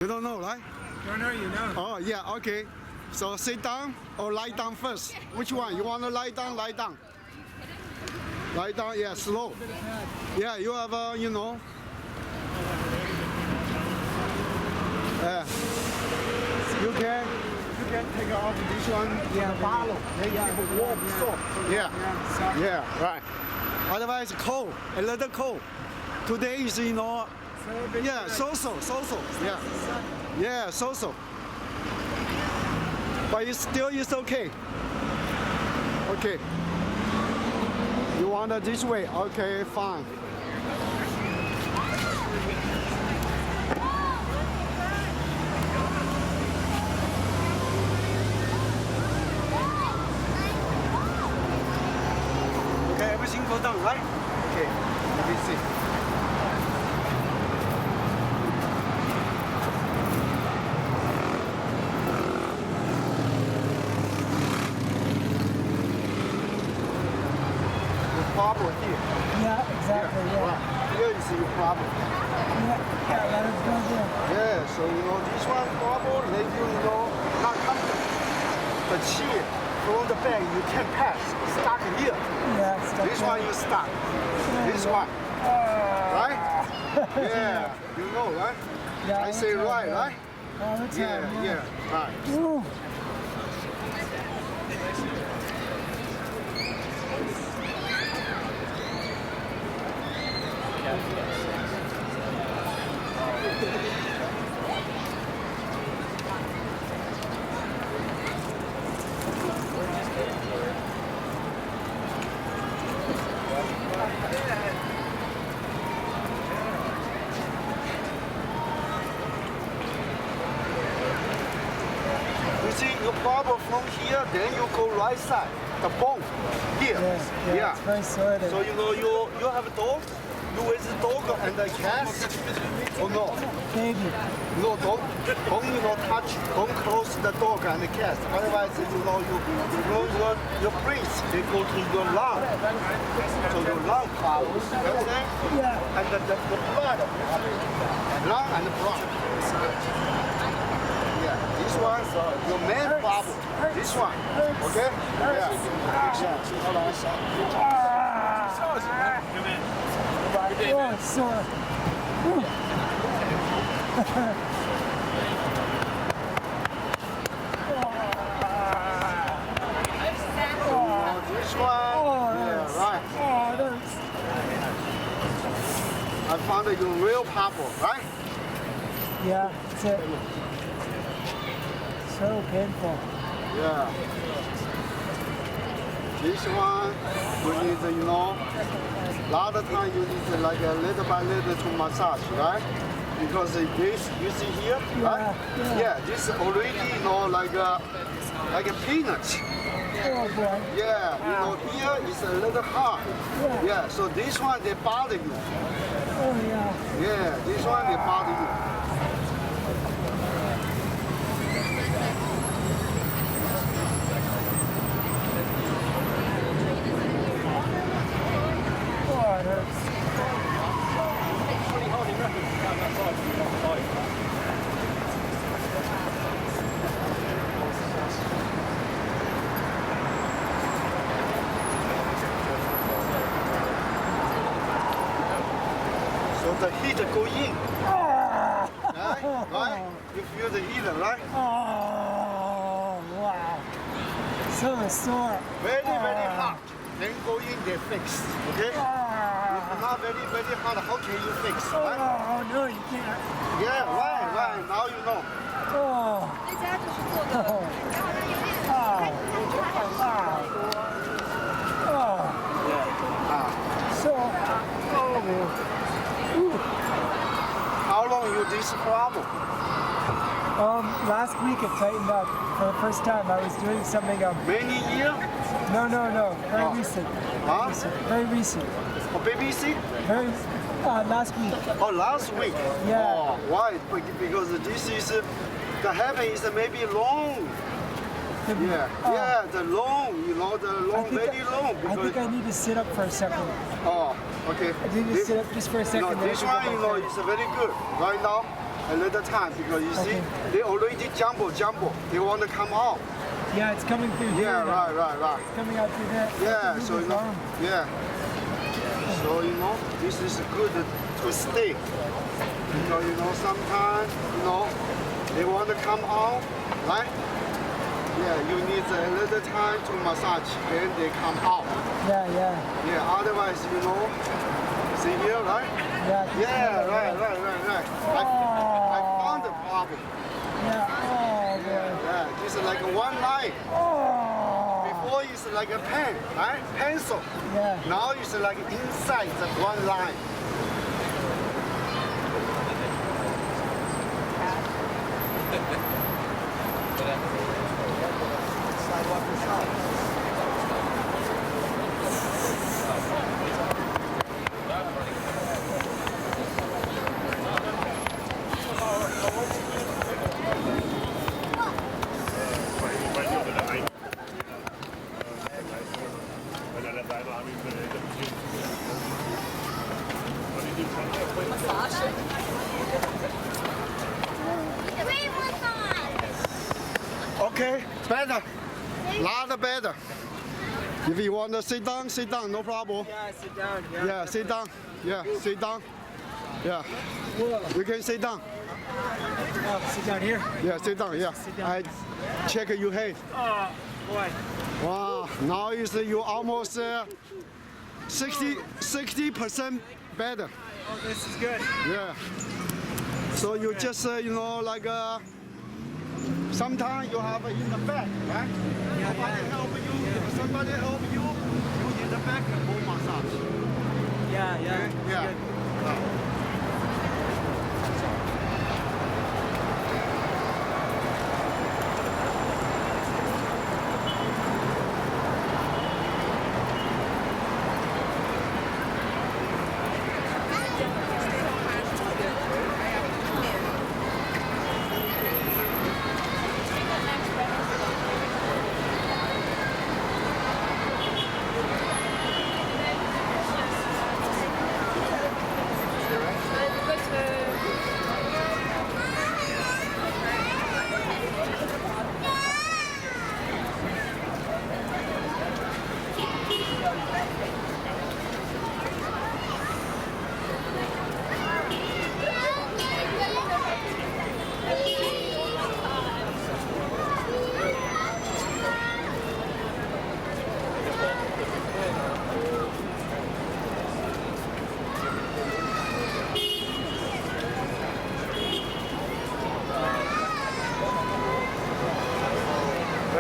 don't know, right? Don't know, you know. Oh, yeah, okay. So sit down or lie down first. Which one? You want to lie down? Lie down. Lie down, yeah, slow. Yeah, you have, you know. Yeah. You can take off this one. Yeah, follow. Yeah, warm, soft. Yeah, yeah, right. Otherwise, cold, a little cold. Today is, you know, yeah, so-so. Yeah, yeah, so-so. But it's still is okay. Okay. You want it this way? Okay, fine. Okay, everything go down, right? Okay, let me see. Problem here. Yeah, exactly, yeah. Right. Here is your problem. Yeah, that is good, yeah. Yeah, so you know this one problem, then you know not comfortable. But here, from the back you can pass, stuck here. Yeah, stuck This there. one you stuck. This one. Right? Yeah, you know, right? Yeah, I say right, right? All the time, Yeah, right. Ooh. You see your problem from here, then you go right side, the bone here. Yeah, it's very sore there. So you know you have a dog, you with the dog and the cat. Oh no, Baby. no don't you know touch, don't close the dog and the cat. Otherwise you know your breath they go to your lung. So your lung problem, you understand? Yeah. And the blood, lung and the blood. Yeah, this one, your main problem. This one, okay? Yeah. Oh, it's sore. This one, yeah, right. Oh, it hurts. I found your real problem, right? Yeah, that's it. So painful. Yeah. This one, you need, you know, a lot of time you need like a little by little to massage, right? Because this, you see here, right? Yeah, this already, you know, like a peanut. Oh, boy. Yeah, you know, here is a little hard. Yeah, so this one, they bother you. Oh, yeah. Yeah, this one, they bother you. Oh, it hurts. So the heat go in. Right? Right? You feel the heat, right? Oh, wow. So sore. Very hot. Then go in, they fix. Okay? If not very hot, how can you fix? Right? Oh, no, you can't. Yeah, right. Now you know. Oh. 这家就是做的，然后呢有点看Oh. So, oh, man. How long you this problem? Last week it tightened up for the first time. I was doing something. Many years? No. Very recent. Huh? Very recent. For BBC? Very. Last week. Oh, last week? Yeah. Oh, why? Because this is, the habit is maybe long. Yeah, the long, you know, the long, very long. I think I need to sit up for a second. Oh, okay. I need to sit up just for a second. No, this one, you know, is very good. Right now, a little time because you see, they already jump. They want to come out. Yeah, it's coming through here. Yeah, now. right. It's coming out through that. Yeah, so you know, yeah. So you know, this is good to stay. You know, sometimes they want to come out, right? Yeah, you need a little time to massage, then they come out. Yeah, otherwise, see here, right? Yeah, right. I found the problem. Yeah, this is like one line. Before it's like a pen, right? Pencil. Now it's like inside the one line. Okay, better. Lot better. If you want to sit down, no problem. Yeah, sit down. Yeah, sit down. Yeah, sit down. Yeah. You can sit down. Oh, sit down here. Yeah, sit down. Yeah. Sit down. I check your head. Oh, boy. Wow. Now you almost 60% better. Oh, this is good. Yeah. So you just like sometimes you have in the back, right? Somebody help you in the back bone massage. Yeah. Yeah.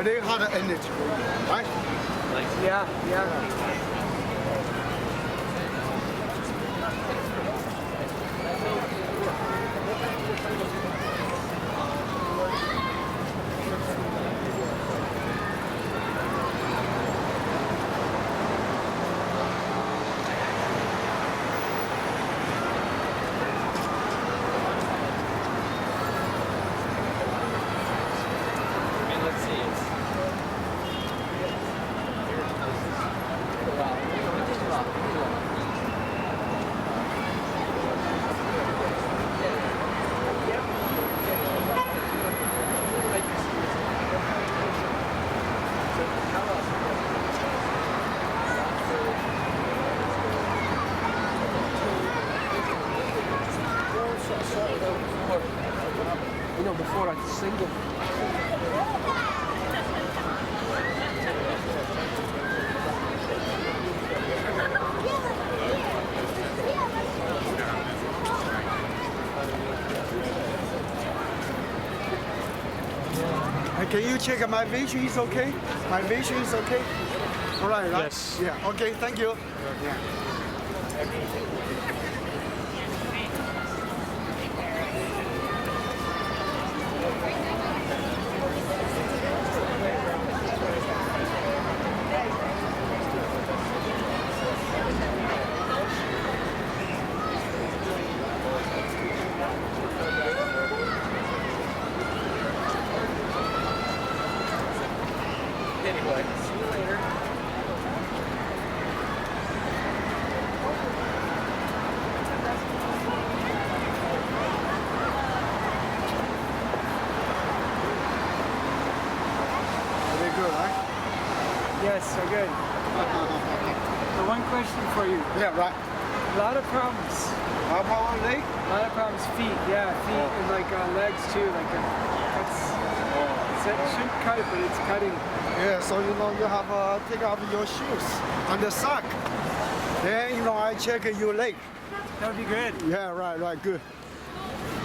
Very hard energy, right? Yeah. Let's see. Before like single. Can you check my vision is okay? My vision is okay? All right, right? Yes. Yeah, okay, thank you. Yeah. Anyway, see you later. Yes, so good. So one question for you. Yeah, right. A lot of problems. How about leg? A lot of problems. Feet, yeah, feet and like legs too. Like it shouldn't cut it, but it's cutting. Yeah, so you know you have take off your shoes and the sock. Then you know I check your leg. That would be good. Yeah, right, good.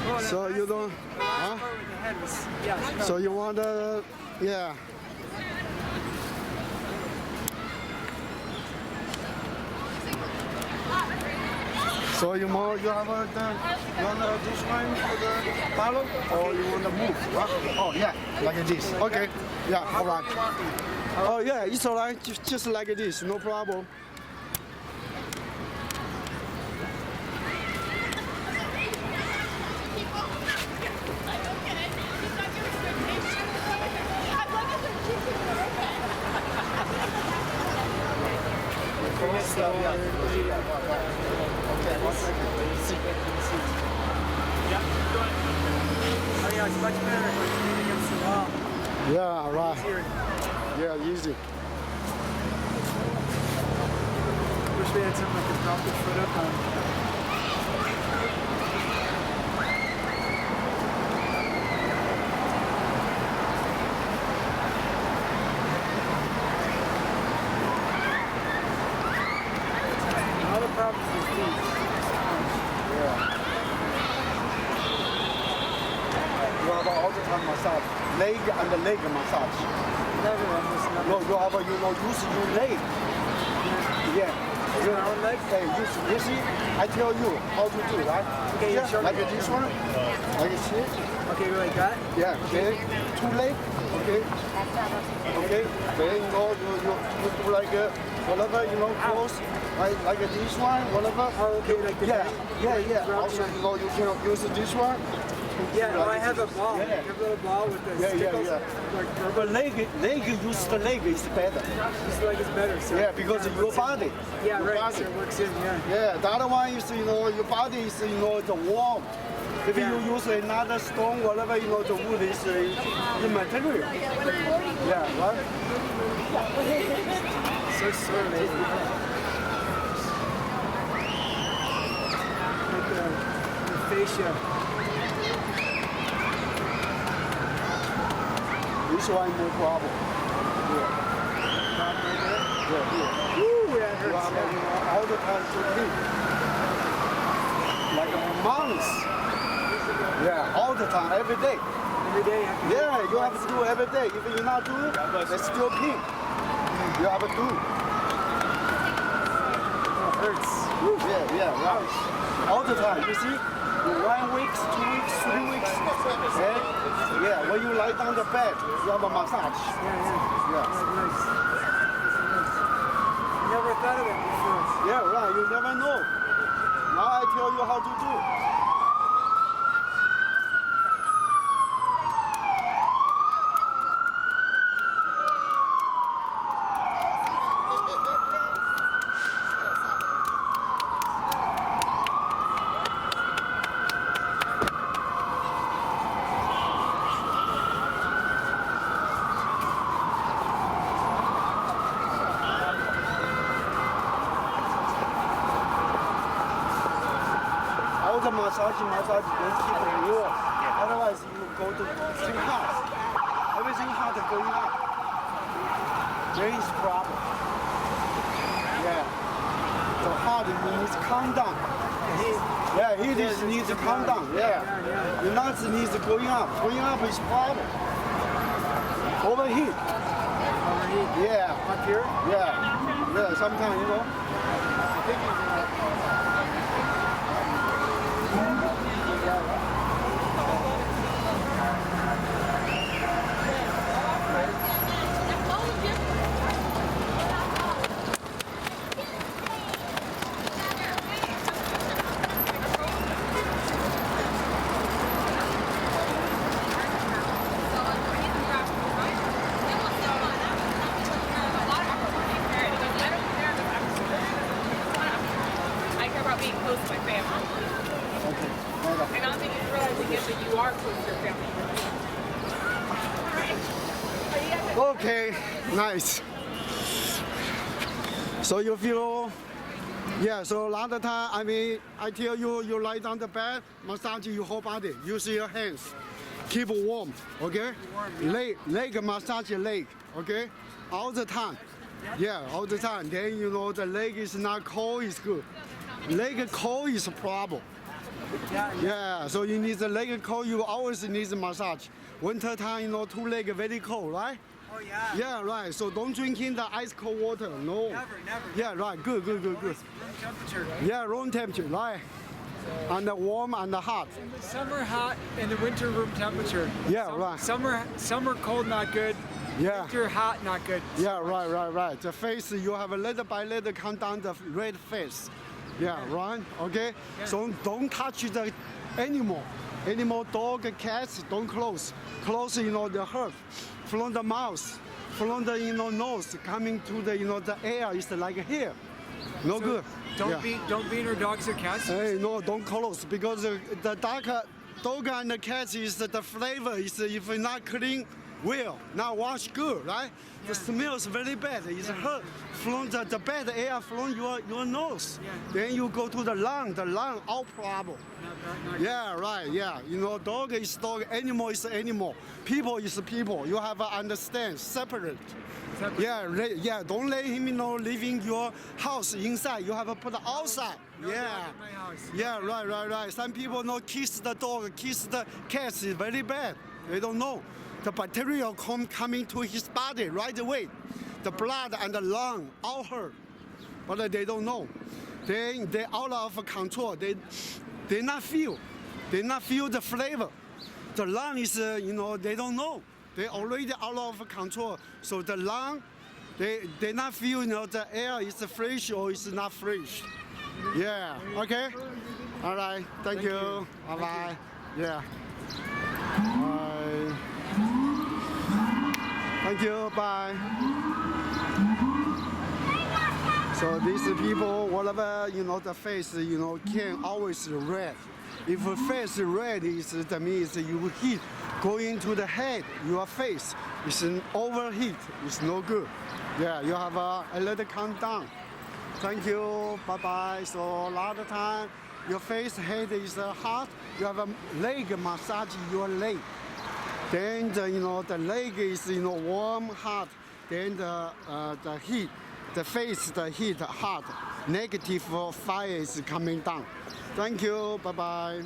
Oh, So you don't, the last part with the head was, yeah. So you want to, yeah. So you want this one for the follow, or you want to move? Huh? Oh yeah, like this. Okay. Yeah, all right. Oh yeah, it's all right. Just like this, no problem. Oh yeah, it's much better if it's leaning against the wall. Yeah, right. Easier. Yeah, easy. Wish we had something I could prop the foot up on. All the problems with feet. Yeah. You have all the time massage, leg and the leg massage. Never, almost never. No, you have use your leg. Yeah. Your own leg? Hey, you see, I tell you how to do, right? Okay, yeah, show me. like this one, like this. Okay, like that? Yeah, okay. Two leg, okay. Okay, then you know, you do like whatever, you know, close, like this one, whatever. Oh, okay, like the Yeah. Also, you know, you can use this one. Yeah, I have a ball. Yeah. I have a little ball with the stickles. Like But leg, use the leg is better. this leg is better. So Yeah, because of your body. Yeah, Your right. body. So it works in, yeah. Yeah, the other one is, you know, your body is, you know, the warm. If Yeah. you use another stone, whatever, you know, the wood is the material. Yeah, right? So sore, maybe. Like the fascia. This one, no problem. Top right there. Yeah, here. Woo, that You hurts. have, you know, all the time to clean. Like months. Yeah, all the time, every day. Every day. Yeah, you have to do every day. If you not do it, it's still pink. You have to do. Oh, it hurts. Yeah, right. All the time, you see? 1 week, 2 weeks, 3 weeks. Okay? Yeah, when you lie down the bed, you have a massage. Yeah. Yeah. Nice. I never thought of it before. Yeah, right. You never know. Now I tell you how to do. All the massage, don't keep it warm. Otherwise, you go to too hot. Everything hot going up. There is problem. Yeah. The heart needs to calm down. Yeah, heat needs to calm down. Yeah. The nuts needs going up. Going up is problem. Overheat. Overheat. Yeah. Up here? Yeah, sometimes, you know. I care about being close to my family. And I don't think you realize again that you are close to your family. Okay, nice. So you feel, yeah, so a lot of time, I mean, I tell you, you lie down the bed, massage your whole body. Use your hands. Keep warm, okay? Leg massage your leg, okay? All the time. Yeah, all the time. Then, you know, the leg is not cold, is good. Leg cold is a problem. Yeah, so you need the leg cold, you always need the massage. Winter time, you know, two leg very cold, right? Oh yeah. Yeah, right. So don't drink in the ice cold water. No. Never. Yeah, right. Good. Room temperature. Yeah, room temperature, right? And the warm and the hot. Summer hot and the winter room temperature. Yeah, right. Summer cold not good. Yeah. Winter hot not good. Yeah, right. The face, you have a little by little come down the red face. Yeah, right? Okay? Yeah. So don't touch the animal. Animal, dog, cats, don't close. Close, you know, the hurt. From the mouth, from the, you know, nose, coming to the, you know, the air is like here. No So good. Don't Yeah. beat our dogs or cats. Hey, no, don't close because the dog and the cat is the flavor is if it's not clean, well, not wash good, right? The smell is very bad. It's hurt from the bad air from your nose. Yeah. Then you go to the lung all problem. Not Yeah, right. Yeah, you know, dog is dog, animal is animal, people is people. You have to understand, separate. Separate. Yeah. Don't let him, you know, live in your house inside. You have to put outside. No Yeah. dog in my house. Yeah, right. Some people know kiss the dog, kiss the cat is very bad. They don't know. The bacteria coming to his body right away. The blood and the lung all hurt, but they don't know. Then they out of control. They not feel the flavor. The lung is, you know, they don't know. They already out of control. So the lung, they not feel, you know, the air is fresh or is not fresh. Yeah. Okay. All right. Thank you. Bye bye. Yeah. Bye. Thank you. Bye. So these people, whatever, you know, the face, you know, can always red. If a face red, that means you heat going to the head, your face is an overheat. It's no good. Yeah, you have a little calm down. Thank you. Bye bye. So a lot of time, your face head is hot. You have a leg massage your leg. Then you know the leg is, you know, warm, hot. Then the heat, the face, the heat, hot. Negative fire is coming down. Thank you. Bye bye.